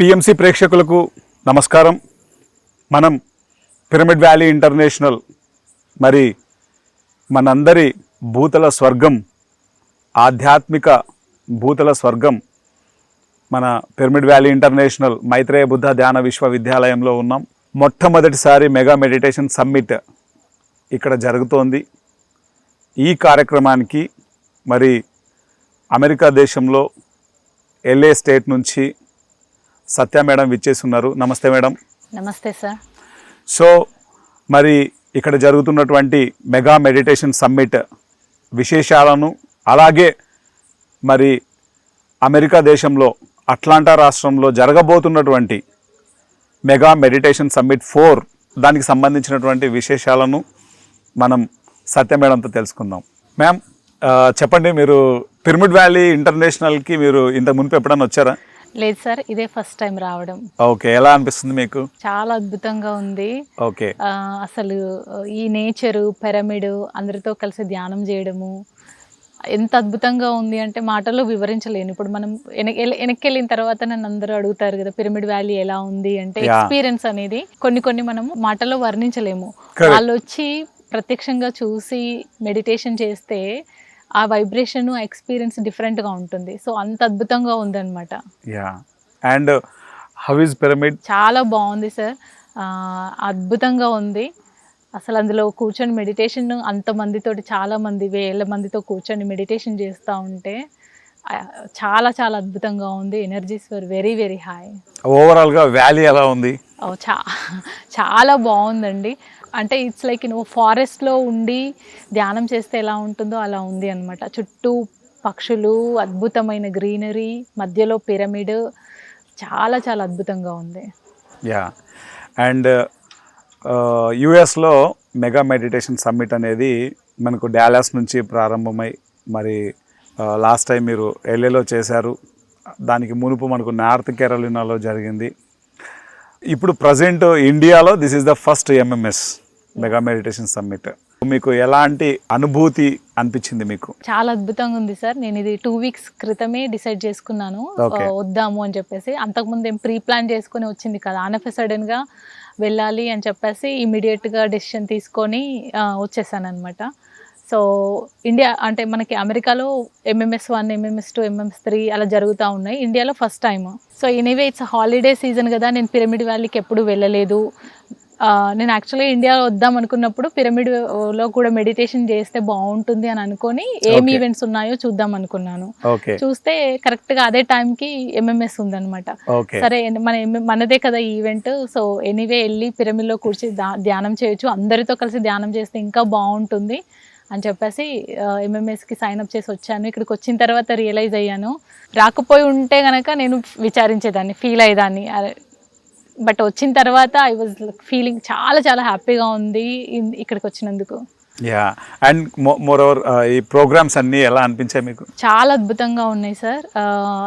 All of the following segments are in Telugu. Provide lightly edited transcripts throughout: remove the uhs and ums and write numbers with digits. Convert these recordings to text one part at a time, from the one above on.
పిఎంసి ప్రేక్షకులకు నమస్కారం. మనం పిరమిడ్ వ్యాలీ ఇంటర్నేషనల్ మరి మనందరి భూతల స్వర్గం, ఆధ్యాత్మిక భూతల స్వర్గం మన pyramid valley international Maitreya Buddha ధ్యాన విశ్వవిద్యాలయంలో ఉన్నాం. మొట్టమొదటిసారి మెగా మెడిటేషన్ సమ్మిట్ ఇక్కడ జరుగుతోంది. ఈ కార్యక్రమానికి మరి అమెరికా దేశంలో LA స్టేట్ నుంచి సత్య మేడం విచ్చేస్తున్నారు. నమస్తే మేడం. నమస్తే సార్. సో మరి ఇక్కడ జరుగుతున్నటువంటి మెగా మెడిటేషన్ సమ్మిట్ విశేషాలను, అలాగే మరి అమెరికా దేశంలో అట్లాంటా రాష్ట్రంలో జరగబోతున్నటువంటి మెగా మెడిటేషన్ సమ్మిట్ 4 దానికి సంబంధించినటువంటి విశేషాలను మనం సత్య మేడంతో తెలుసుకుందాం. మ్యామ్ చెప్పండి, మీరు పిరమిడ్ వ్యాలీ ఇంటర్నేషనల్కి మీరు ఇంతకు మునుపు ఎప్పుడైనా వచ్చారా? లేదు సార్, ఇదే ఫస్ట్ టైం రావడం. ఓకే, ఎలా అనిపిస్తుంది మీకు? చాలా అద్భుతంగా ఉంది. ఓకే, అసలు ఈ నేచరు, పిరమిడ్, అందరితో కలిసి ధ్యానం చేయడము ఎంత అద్భుతంగా ఉంది అంటే మాటల్లో వివరించలేను. ఇప్పుడు మనం వెనక్కి వెళ్ళిన తర్వాత నన్ను అందరూ అడుగుతారు కదా, పిరమిడ్ వ్యాలీ ఎలా ఉంది అంటే ఎక్స్పీరియన్స్ అనేది కొన్ని మనం మాటల్లో వర్ణించలేము. వాళ్ళు వచ్చి ప్రత్యక్షంగా చూసి మెడిటేషన్ చేస్తే ఆ వైబ్రేషన్, ఆ ఎక్స్పీరియన్స్ డిఫరెంట్గా ఉంటుంది. సో అంత అద్భుతంగా ఉందన్నమాట. And how is pyramid? చాలా బాగుంది సార్, అద్భుతంగా ఉంది. అసలు అందులో కూర్చొని మెడిటేషన్ అంతమందితోటి, చాలా మంది, వేల మందితో కూర్చొని మెడిటేషన్ చేస్తూ ఉంటే చాలా చాలా అద్భుతంగా ఉంది. Energies were very very high. ఓవరాల్గా వ్యాలీ ఎలా ఉంది? చాలా బాగుందండి. అంటే ఇట్స్ లైక్ ఫారెస్ట్లో ఉండి ధ్యానం చేస్తే ఎలా ఉంటుందో అలా ఉంది అనమాట. చుట్టూ పక్షులు, అద్భుతమైన గ్రీనరీ, మధ్యలో పిరమిడ్, చాలా చాలా అద్భుతంగా ఉంది. అండ్ యుఎస్లో మెగా మెడిటేషన్ సమ్మిట్ అనేది మనకు డాలస్ నుంచి ప్రారంభమై మరి లాస్ట్ టైం మీరు LAలో చేశారు. దానికి మునుపు మనకు నార్త్ కేరళలో జరిగింది. ఇప్పుడు ప్రజెంట్ ఇండియాలో this is the first MMS mega meditation summit. మీకు ఎలాంటి అనుభూతి అనిపించింది మీకు? చాలా అద్భుతంగా ఉంది సార్. నేను ఇది 2 వీక్స్ క్రితమే డిసైడ్ చేసుకున్నాను వద్దాము అని చెప్పేసి. అంతకుముందు ఏం ప్రీ ప్లాన్ చేసుకుని వచ్చింది కదా, సడన్గా వెళ్ళాలి అని చెప్పేసి ఇమీడియట్గా డెసిషన్ తీసుకొని వచ్చేసాను అనమాట. సో ఇండియా అంటే మనకి అమెరికాలో MMS 1, MMS 2, MMS 3 అలా జరుగుతూ ఉన్నాయి. ఇండియాలో first time. So anyway it's holiday season కదా, నేను పిరమిడ్ వ్యాలీకి ఎప్పుడు వెళ్ళలేదు. నేను యాక్చువల్గా ఇండియా వద్దాం అనుకున్నప్పుడు పిరమిడ్లో కూడా మెడిటేషన్ చేస్తే బాగుంటుంది అని అనుకొని ఏం ఈవెంట్స్ ఉన్నాయో చూద్దాం అనుకున్నాను. చూస్తే కరెక్ట్గా అదే టైంకి MMS ఉందన్నమాట. సరే మనదే కదా ఈ ఈవెంట్, సో ఎనీవే వెళ్ళి పిరమిడ్లో కూర్చి ధ్యానం చేయొచ్చు, అందరితో కలిసి ధ్యానం చేస్తే ఇంకా బాగుంటుంది అని చెప్పేసి MMSకి సైన్అప్ చేసి వచ్చాను. ఇక్కడికి వచ్చిన తర్వాత రియలైజ్ అయ్యాను, రాకపోయి ఉంటే కనుక నేను విచారించేదాన్ని, ఫీల్ అయ్యేదాన్ని. బట్ వచ్చిన తర్వాత ఐ వాజ్ ఫీలింగ్ చాలా చాలా హ్యాపీగా ఉంది ఇక్కడికి వచ్చినందుకు. అండ్ మోర్ ఓవర్ ఈ ప్రోగ్రామ్స్ అన్నీ ఎలా అనిపించాయి మీకు? చాలా అద్భుతంగా ఉన్నాయి సార్.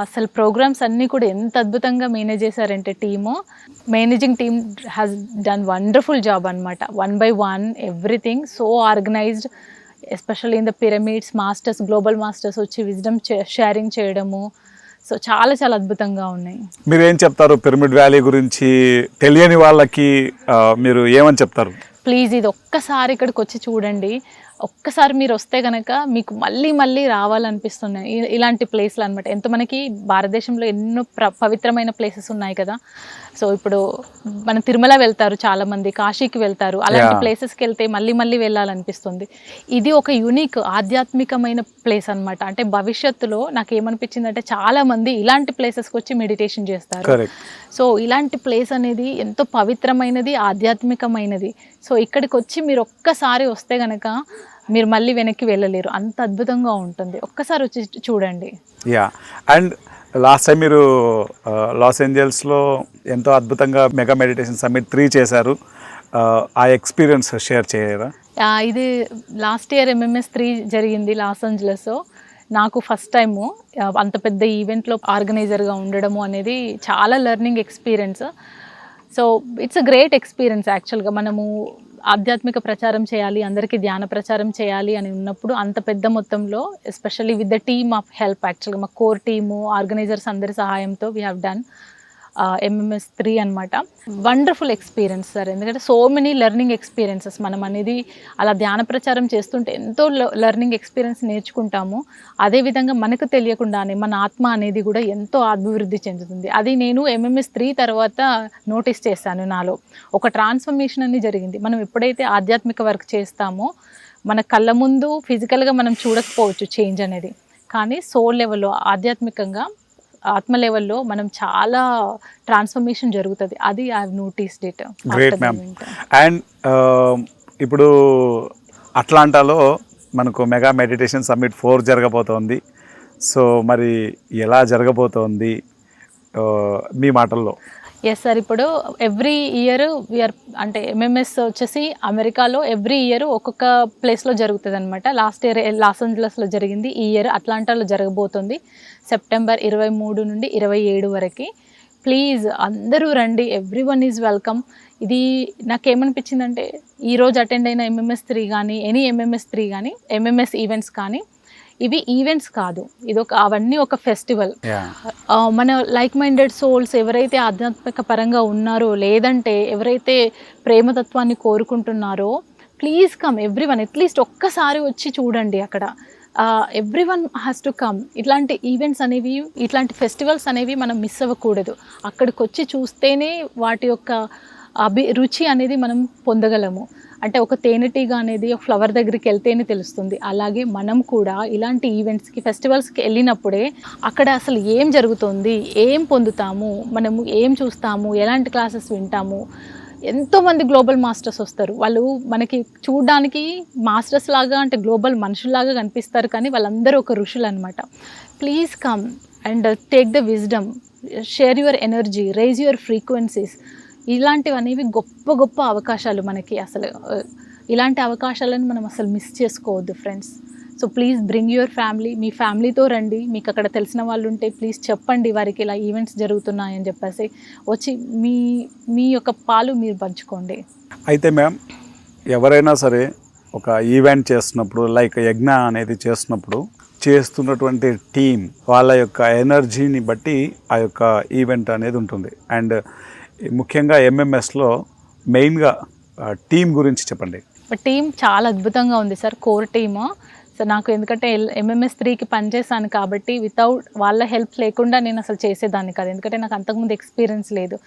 అసలు ప్రోగ్రామ్స్ అన్నీ కూడా ఎంత అద్భుతంగా మేనేజ్ చేశారంటే managing team has done wonderful job అనమాట. 1 by 1 everything so organised, especially in the pyramids. Masters, global masters వచ్చి విజ్డమ్ షేరింగ్ చేయడము, సో చాలా చాలా అద్భుతంగా ఉన్నాయి. మీరు ఏం చెప్తారు పిరమిడ్ వ్యాలీ గురించి తెలియని వాళ్ళకి? మీరు ఏమని చెప్తారు? ప్లీజ్ ఇది ఒక్కసారి ఇక్కడికి వచ్చి చూడండి. ఒక్కసారి మీరు వస్తే కనుక మీకు మళ్ళీ మళ్ళీ రావాలనిపిస్తున్నాయి ఇలాంటి ప్లేస్లు అనమాట. ఎంత మనకి భారతదేశంలో ఎన్నో పవిత్రమైన ప్లేసెస్ ఉన్నాయి కదా. సో ఇప్పుడు మన తిరుమల వెళ్తారు చాలామంది, కాశీకి వెళ్తారు, అలాంటి ప్లేసెస్కి వెళ్తే మళ్ళీ మళ్ళీ వెళ్ళాలనిపిస్తుంది. ఇది ఒక యూనిక్ ఆధ్యాత్మికమైన ప్లేస్ అనమాట. అంటే భవిష్యత్తులో నాకు ఏమనిపించింది అంటే చాలామంది ఇలాంటి ప్లేసెస్కి వచ్చి మెడిటేషన్ చేస్తారు. సో ఇలాంటి ప్లేస్ అనేది ఎంతో పవిత్రమైనది, ఆధ్యాత్మికమైనది. సో ఇక్కడికి వచ్చి మీరు ఒక్కసారి వస్తే కనుక మీరు మళ్ళీ వెనక్కి వెళ్ళలేరు, అంత అద్భుతంగా ఉంటుంది. ఒక్కసారి వచ్చి చూడండి. అండ్ లాస్ట్ టైం మీరు లాస్ ఏంజల్స్లో ఎంతో అద్భుతంగా మెగా మెడిటేషన్ సమ్మిట్ 3 చేశారు. ఆ ఎక్స్పీరియన్స్ షేర్ చేయరా? ఇది లాస్ట్ ఇయర్ MMS 3 జరిగింది లాస్ ఏంజలస్. నాకు ఫస్ట్ టైము అంత పెద్ద ఈవెంట్లో ఆర్గనైజర్గా ఉండడము అనేది చాలా learning experience. So it's a great experience. యాక్చువల్గా మనము ఆధ్యాత్మిక ప్రచారం చేయాలి, అందరికీ ధ్యాన ప్రచారం చేయాలి అని ఉన్నప్పుడు అంత పెద్ద మొత్తంలో, especially with the team of help, యాక్చువల్గా మా కోర్ టీము, ఆర్గనైజర్స్ అందరి సహాయంతో వీ హ్యావ్ డన్ ఎంఎంఎస్ 3 అనమాట. Wonderful experience sir. ఎందుకంటే సో మెనీ లెర్నింగ్ ఎక్స్పీరియన్సెస్ మనం అనేది అలా ధ్యాన ప్రచారం చేస్తుంటే ఎంతో లెర్నింగ్ ఎక్స్పీరియన్స్ నేర్చుకుంటాము. అదేవిధంగా మనకు తెలియకుండానే మన ఆత్మ అనేది కూడా ఎంతో అభివృద్ధి చెందుతుంది. అది నేను ఎంఎంఎస్ 3 తర్వాత నోటీస్ చేశాను నాలో. ఒక ట్రాన్స్ఫర్మేషన్ అనేది జరిగింది. మనం ఎప్పుడైతే ఆధ్యాత్మిక వర్క్ చేస్తామో మన కళ్ళ ముందు ఫిజికల్గా మనం చూడకపోవచ్చు చేంజ్ అనేది, కానీ సోల్ లెవెల్లో ఆధ్యాత్మికంగా ఆత్మ లెవెల్లో మనం చాలా ట్రాన్స్ఫర్మేషన్ జరుగుతుంది. అది I have noticed it. Great ma'am. And ఇప్పుడు అట్లాంటాలో మనకు మెగా మెడిటేషన్ సమ్మిట్ 4 జరగబోతోంది. సో మరి ఎలా జరగబోతోంది మీ మాటల్లో? Yes sir. ఇప్పుడు ఎవ్రీ ఇయర్ వీఆర్ అంటే ఎంఎంఎస్ వచ్చేసి అమెరికాలో ఎవ్రీ ఇయర్ ఒక్కొక్క ప్లేస్లో జరుగుతుంది అనమాట. లాస్ట్ ఇయర్ లాస్ ఏంజలస్లో జరిగింది. ఈ ఇయర్ అట్లాంటాలో జరగబోతుంది సెప్టెంబర్ 23 నుండి 27 వరకు. ప్లీజ్ అందరూ రండి, ఎవ్రీ వన్ ఈజ్ వెల్కమ్. ఇది నాకేమనిపించిందంటే ఈరోజు అటెండ్ అయిన ఎంఎంఎస్ 3 కానీ ఎనీ ఎంఎంఎస్ 3 కానీ ఎంఎంఎస్ ఈవెంట్స్ కానీ ఇవి ఈవెంట్స్ కాదు, అవన్నీ ఒక ఫెస్టివల్. మన లైక్ మైండెడ్ సోల్స్ ఎవరైతే ఆధ్యాత్మిక పరంగా ఉన్నారో, లేదంటే ఎవరైతే ప్రేమతత్వాన్ని కోరుకుంటున్నారో, ప్లీజ్ కమ్ ఎవ్రీవన్. అట్లీస్ట్ ఒక్కసారి వచ్చి చూడండి అక్కడ. Everyone has to come. ఇట్లాంటి ఈవెంట్స్ అనేవి, ఇట్లాంటి ఫెస్టివల్స్ అనేవి మనం మిస్ అవ్వకూడదు. అక్కడికి వచ్చి చూస్తేనే వాటి యొక్క రుచి అనేది మనం పొందగలము. అంటే ఒక తేనెటీగ అనేది ఒక ఫ్లవర్ దగ్గరికి వెళ్తేనే తెలుస్తుంది. అలాగే మనం కూడా ఇలాంటి ఈవెంట్స్కి, ఫెస్టివల్స్కి వెళ్ళినప్పుడే అక్కడ అసలు ఏం జరుగుతుంది, ఏం పొందుతాము, మనము ఏం చూస్తాము, ఎలాంటి క్లాసెస్ వింటాము. ఎంతోమంది గ్లోబల్ మాస్టర్స్ వస్తారు. వాళ్ళు మనకి చూడడానికి మాస్టర్స్ లాగా, అంటే గ్లోబల్ మనుషుల్లాగా కనిపిస్తారు, కానీ వాళ్ళందరూ ఒక ఋషులు అనమాట. Please come and take the wisdom, share your energy, rise your frequencies. ఇలాంటివి అనేవి గొప్ప గొప్ప అవకాశాలు మనకి. అసలు ఇలాంటి అవకాశాలను మనం అసలు మిస్ చేసుకోవద్దు friends. So please bring your family. మీ ఫ్యామిలీతో రండి. మీకు అక్కడ తెలిసిన వాళ్ళు ఉంటే ప్లీజ్ చెప్పండి వారికి ఇలా ఈవెంట్స్ జరుగుతున్నాయని చెప్పేసి. వచ్చి మీ యొక్క పాలు మీరు పంచుకోండి. అయితే మ్యామ్, ఎవరైనా సరే ఒక ఈవెంట్ చేస్తున్నప్పుడు, లైక్ యజ్ఞ అనేది చేస్తున్నప్పుడు, చేస్తున్నటువంటి టీం వాళ్ళ యొక్క ఎనర్జీని బట్టి ఆ యొక్క ఈవెంట్ అనేది ఉంటుంది. అండ్ ముఖ్యంగా ఎంఎంఎస్లో మెయిన్గా టీం గురించి చెప్పండి. టీం చాలా అద్భుతంగా ఉంది సార్. Core team. సో నాకు ఎందుకంటే ఎంఎంఎస్ 3కి పనిచేశాను కాబట్టి వితౌట్ వాళ్ళ హెల్ప్ లేకుండా నేను అసలు చేసేదాన్ని కాదు. ఎందుకంటే నాకు అంతకుముందు ఎక్స్పీరియన్స్ లేదు.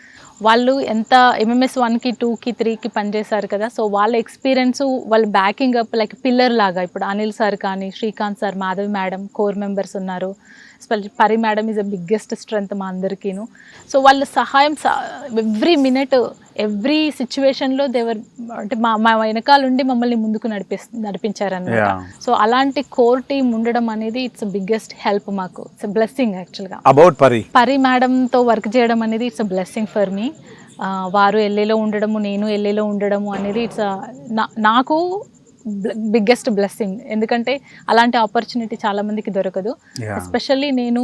వాళ్ళు ఎంత ఎంఎంఎస్ 1కి 2కి 3కి పనిచేశారు కదా. సో వాళ్ళ ఎక్స్పీరియన్స్, వాళ్ళ బ్యాకింగ్ అప్ లైక్ పిల్లర్ లాగా. ఇప్పుడు అనిల్ సార్ కానీ, Srikanth sir, Madhavi madam core members ఉన్నారు. పరి madam is the biggest strength మా అందరికీను. సో వాళ్ళ సహాయం ఎవ్రీ మినిట్, ఎవ్రీ సిచ్యువేషన్లో దేవర్, అంటే మా వెనకాల ఉండి మమ్మల్ని ముందుకు నడిపించారన్నమాట. సో అలాంటి కోర్ టీమ్ ఉండడం అనేది ఇట్స్ బిగ్గెస్ట్ హెల్ప్ మాకు. ఇట్స్ బ్లెస్సింగ్ యాక్చువల్గా. అబౌట్ పరి మేడంతో వర్క్ చేయడం అనేది ఇట్స్ బ్లెస్సింగ్ ఫర్ మీ. వారు ఎల్ఏలో ఉండడము, నేను ఎల్ఏలో ఉండడము అనేది ఇట్స్ నాకు బిగ్గెస్ట్ బ్లెస్సింగ్. ఎందుకంటే అలాంటి ఆపర్చునిటీ చాలామందికి దొరకదు. ఎస్పెషల్లీ నేను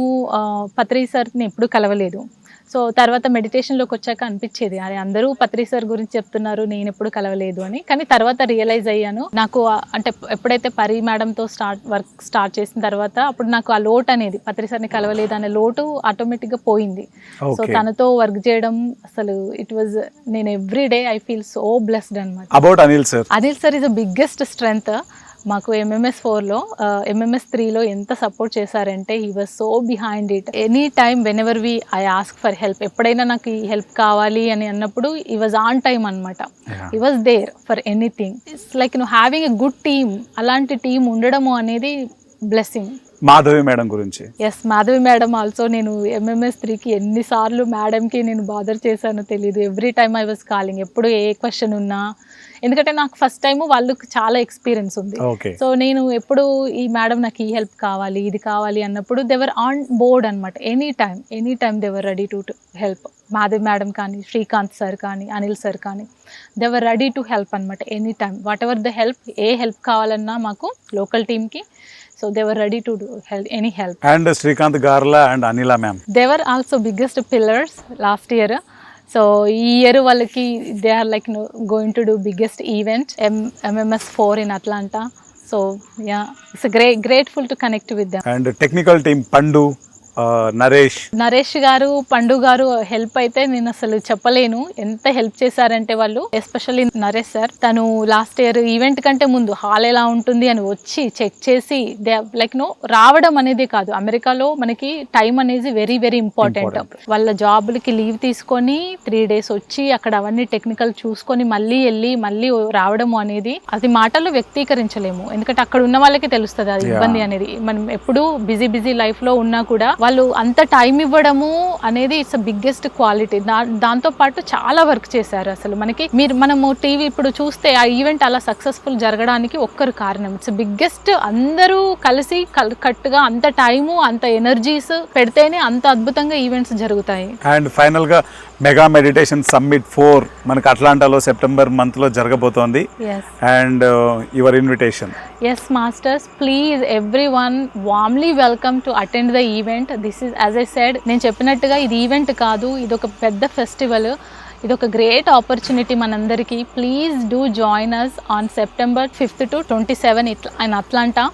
పత్రి సార్ని ఎప్పుడూ కలవలేదు. సో తర్వాత మెడిటేషన్లోకి వచ్చాక అనిపించేది, అరే అందరూ పత్రి సార్ గురించి చెప్తున్నారు, నేను ఎప్పుడు కలవలేదు అని. కానీ తర్వాత రియలైజ్ అయ్యాను. నాకు అంటే ఎప్పుడైతే పరి మేడంతో వర్క్ స్టార్ట్ చేసిన తర్వాత అప్పుడు నాకు ఆ లోటు అనేది, పత్రి సార్ని కలవలేదు అనే లోటు ఆటోమేటిక్గా పోయింది. సో తనతో వర్క్ చేయడం అసలు ఇట్ వాజ్, నేను every day I feel so blessed అనమాట. About Anil sir is a biggest strength మాకు ఎంఎంఎస్ 4లో. ఎంఎంఎస్ 3లో ఎంత సపోర్ట్ చేశారంటే he was so behind it. Any time whenever I ask for help, ఎప్పుడైనా నాకు ఈ హెల్ప్ కావాలి అని అన్నప్పుడు ఈ వాజ్ ఆన్ టైమ్ అనమాట. He was there for anything. It's like having a good team. అలాంటి టీం ఉండడము అనేది బ్లెస్సింగ్. మాధవి మేడం గురించి? Yes, Madhavi madam also. నేను ఎంఎంఎస్ 3కి ఎన్నిసార్లు మేడంకి నేను బాదర్ చేశానో తెలియదు. Every time I was calling. ఎప్పుడు ఏ క్వశ్చన్ ఉన్నా, ఎందుకంటే నాకు ఫస్ట్ టైము వాళ్ళకి చాలా ఎక్స్పీరియన్స్ ఉంది. సో నేను ఎప్పుడు ఈ మేడం నాకు ఈ హెల్ప్ కావాలి, ఇది కావాలి అన్నప్పుడు దేవర్ ఆన్ బోర్డ్ అనమాట. Any time they're ready to help. Madhavi madam కానీ, శ్రీకాంత్ సార్ కానీ, అనిల్ సార్ కానీ, దేవర్ రెడీ టు హెల్ప్ అనమాట. Any time whatever the help, ఏ హెల్ప్ కావాలన్నా మాకు లోకల్ టీమ్కి. So they were ready to do any help. And Srikanth Garla and Anila ma'am, they were also biggest pillars last year. So ఈ ఇయర్ వాళ్ళకి they are like going to do biggest event MMS 4 in Atlanta. So yeah, it's a grateful to connect with them. And technical team Pandu, Naresh గారు, పండు గారు హెల్ప్ అయితే నేను అసలు చెప్పలేను. ఎంత హెల్ప్ చేశారంటే వాళ్ళు, ఎస్పెషల్లీ నరేష్ సార్. తను లాస్ట్ ఇయర్ ఈవెంట్ కంటే ముందు హాల్ ఎలా ఉంటుంది అని వచ్చి చెక్ చేసి రావడం అనేది కాదు, అమెరికాలో మనకి టైం అనేది వెరీ వెరీ ఇంపార్టెంట్. వాళ్ళ జాబ్లకి లీవ్ తీసుకొని 3 days వచ్చి అక్కడ అవన్నీ టెక్నికల్ చూసుకొని మళ్ళీ వెళ్ళి మళ్ళీ రావడం అనేది అది మాటల్లో వ్యక్తీకరించలేము. ఎందుకంటే అక్కడ ఉన్న వాళ్ళకి తెలుస్తుంది అది ఇబ్బంది అనేది. మనం ఎప్పుడు బిజీ లైఫ్ లో ఉన్నా కూడా వాళ్ళు అంత టైం ఇవ్వడము అనేది ఇట్స్ బిగ్గెస్ట్ క్వాలిటీ. దాంతో పాటు చాలా వర్క్ చేశారు. అసలు మనము టీవీ ఇప్పుడు చూస్తే ఆ ఈవెంట్ అలా సక్సెస్ఫుల్ జరగడానికి ఒక్కరు కారణం. It's biggest. అందరూ కలిసి కట్టుగా అంత టైము అంత ఎనర్జీస్ పెడితేనే అంత అద్భుతంగా ఈవెంట్స్ జరుగుతాయి. అండ్ ఫైనల్ గా మెగా మెడిటేషన్ సమ్మిట్ 4 మనకు అట్లాంటాలో సెప్టెంబర్ మంత్ లో జరగబోతోంది. And your invitation. Yes masters, please everyone warmly welcome to attend the event. This is, as I said, నేను చెప్పినట్టుగా ఇది ఈవెంట్ కాదు, ఇది ఒక పెద్ద ఫెస్టివల్. ఇది ఒక గ్రేట్ ఆపర్చునిటీ మనందరికీ. Please do join us on September 5th to 27 in Atlanta.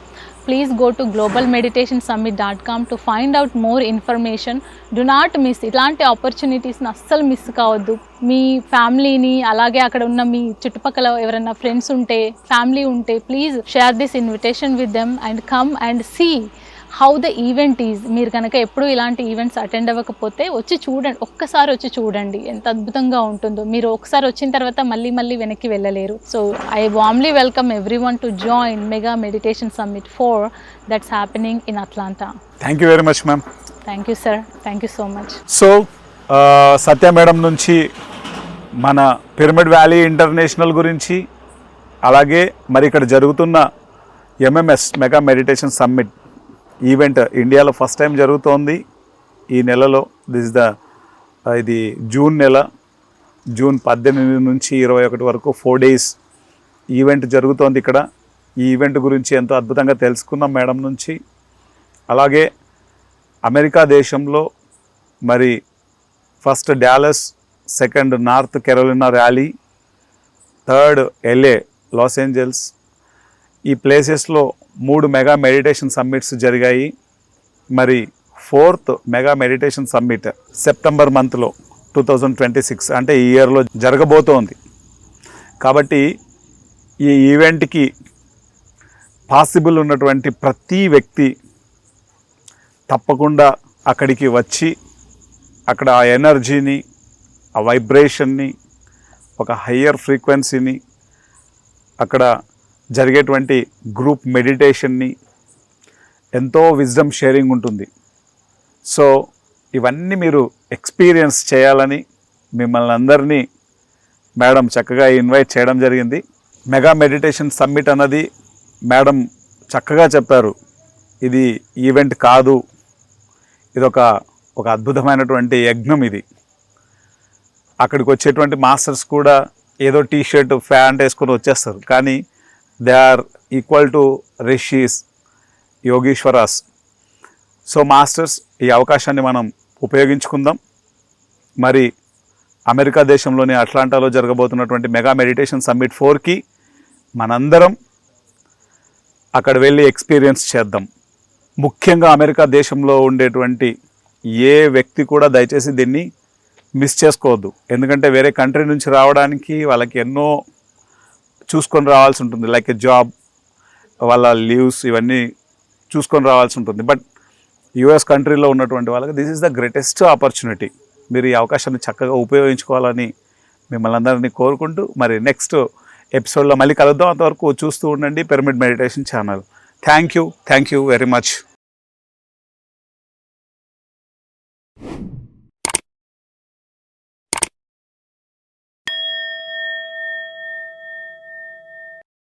Please go to globalmeditationsummit.com to find out more information. Do not miss ఇట్లాంటి ఆపర్చునిటీస్ని అస్సలు మిస్ కావద్దు. మీ ఫ్యామిలీని అలాగే అక్కడ ఉన్న మీ చుట్టుపక్కల ఎవరైనా ఫ్రెండ్స్ ఉంటే, ఫ్యామిలీ ఉంటే, please share this invitation with them and come and see how the event is. మీరు కనుక ఎప్పుడు ఇలాంటి ఈవెంట్స్ అటెండ్ అవ్వకపోతే వచ్చి చూడండి, ఒక్కసారి వచ్చి చూడండి ఎంత అద్భుతంగా ఉంటుందో. మీరు ఒకసారి వచ్చిన తర్వాత మళ్ళీ వెనక్కి వెళ్ళలేరు. So I warmly welcome everyone to join mega meditation summit 4 that's happening in Atlanta. Thank you very much ma'am. Thank you sir, thank you so much. So Satya madam నుంచి మన పిరమిడ్ వ్యాలీ ఇంటర్నేషనల్ గురించి, అలాగే మరి ఇక్కడ జరుగుతున్న MMS mega meditation summit event ఇండియాలో ఫస్ట్ టైం జరుగుతోంది ఈ నెలలో. ఇది జూన్ నెల, జూన్ 18 నుంచి 21 వరకు 4 days ఈవెంట్ జరుగుతోంది ఇక్కడ. ఈ ఈవెంట్ గురించి ఎంతో అద్భుతంగా తెలుసుకున్నాం మేడం నుంచి. అలాగే అమెరికా దేశంలో మరి first Dallas, second north Carolina rally, third LA Los Angeles, ఈ ప్లేసెస్లో 3 మెగా మెడిటేషన్ సమ్మిట్స్ జరిగాయి. మరి 4th mega meditation summit September మంత్లో 2026 అంటే ఈ ఇయర్లో జరగబోతోంది. కాబట్టి ఈ ఈవెంట్కి పాసిబుల్ ఉన్నటువంటి ప్రతి వ్యక్తి తప్పకుండా అక్కడికి వచ్చి అక్కడ ఆ ఎనర్జీని, ఆ వైబ్రేషన్ని, ఒక హయ్యర్ ఫ్రీక్వెన్సీని, అక్కడ జరిగేటువంటి గ్రూప్ మెడిటేషన్ని, ఎంతో విజ్డమ్ షేరింగ్ ఉంటుంది. సో ఇవన్నీ మీరు ఎక్స్పీరియన్స్ చేయాలని మిమ్మల్ని అందరినీ మేడం చక్కగా ఇన్వైట్ చేయడం జరిగింది. మెగా మెడిటేషన్ సమ్మిట్ అన్నది మేడం చక్కగా చెప్పారు, ఇది ఈవెంట్ కాదు, ఇది ఒక అద్భుతమైనటువంటి యజ్ఞం. ఇది అక్కడికి వచ్చేటువంటి మాస్టర్స్ కూడా ఏదో టీషర్ట్ ప్యాంట్ వేసుకొని వచ్చేస్తారు, కానీ they are equal to rishis, యోగీశ్వరాస్. సో మాస్టర్స్, ఈ అవకాశాన్ని మనం ఉపయోగించుకుందాం. మరి అమెరికా దేశంలోని అట్లాంటాలో జరగబోతున్నటువంటి మెగా మెడిటేషన్ సమ్మిట్ 4కి మనందరం అక్కడ వెళ్ళి ఎక్స్పీరియన్స్ చేద్దాం. ముఖ్యంగా అమెరికా దేశంలో ఉండేటువంటి ఏ వ్యక్తి కూడా దయచేసి దీన్ని మిస్ చేసుకోవద్దు. ఎందుకంటే వేరే కంట్రీ నుంచి రావడానికి వాళ్ళకి ఎన్నో చూసుకొని రావాల్సి ఉంటుంది, లైక్ ఎ జాబ్, వాళ్ళ లీవ్స్ ఇవన్నీ చూసుకొని రావాల్సి ఉంటుంది. బట్ US కంట్రీలో ఉన్నటువంటి వాళ్ళకి this is the greatest opportunity. మీరు ఈ అవకాశాన్ని చక్కగా ఉపయోగించుకోవాలని మిమ్మల్ని అందరినీ కోరుకుంటూ మరి నెక్స్ట్ ఎపిసోడ్లో మళ్ళీ కలుద్దాం. అంతవరకు చూస్తూ ఉండండి pyramid meditation channel. Thank you very much.